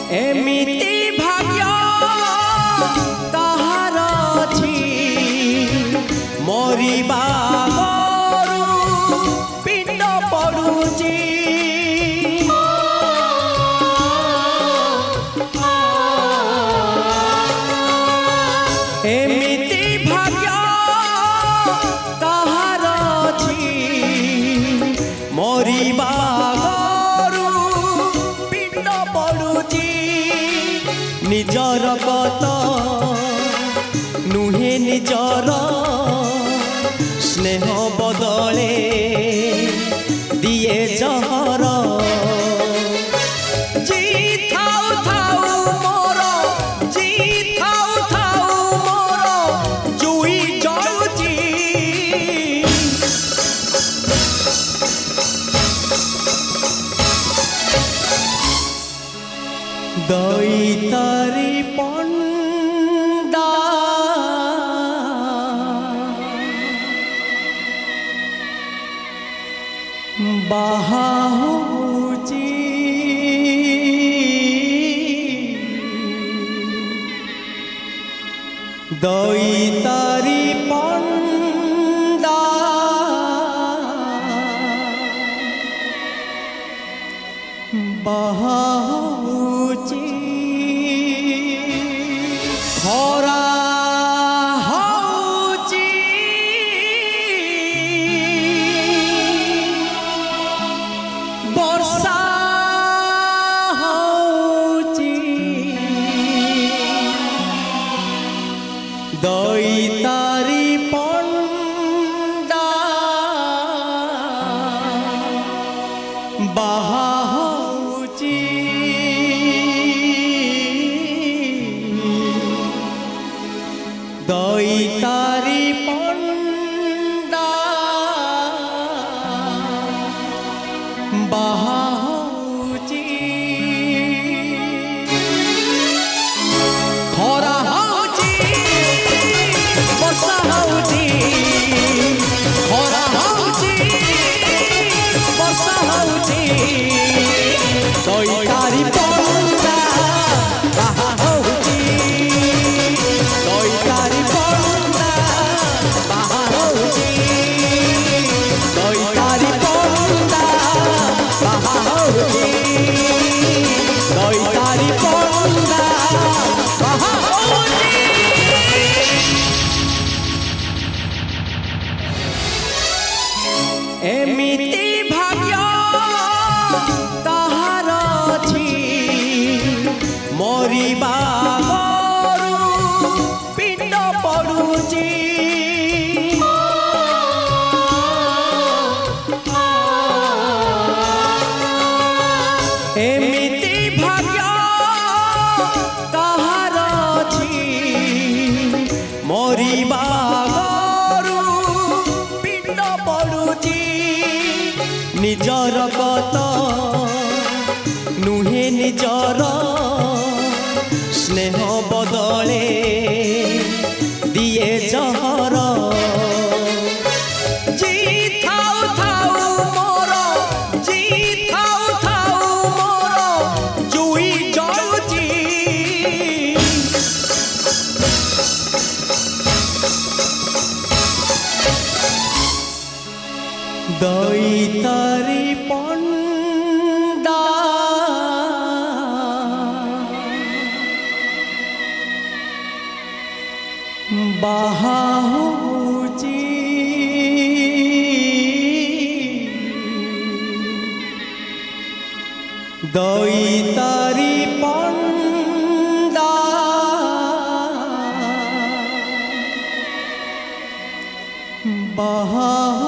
एमिति भाग्य ताहार अछि मरिबा पिंड पड़ुची एमिति भाग्य ताहार अछि मरिबा पिंड पड़ुची निजर गत नुहे निजर स्नेह बदले दिए जहर जी थाउ थाउ मोर जी थाउ थाउ मोर जुई जलुची दैतारी पंडा बाहा होची दैतारी पंडा बाहा होची खरा होची वर्षा होची दैतारी पंडा बाहा होची दैतारी पंडा बाहा होची खरा होची वर्षा होची खरा होची वर्षा होची दैतारी पंडा बाहा होची दैतारी पंडा बाहा होची दैतारी पंडा बाहा होची दैतारी पंडा बाहा होची एमिति भाग्य ताहार अछि मरिबा पिंड पड़ुची एमिति भाग्य ताहार अछि मरिबा पिंड पड़ुची निजर गत नुहे निजर स्नेह बदले दिए जहर जी थाउ थाउ मोर जी थाउ थाउ मोर जुई जलुची दैतारी पंडा बाहा होची दैतारी पंडा बाहा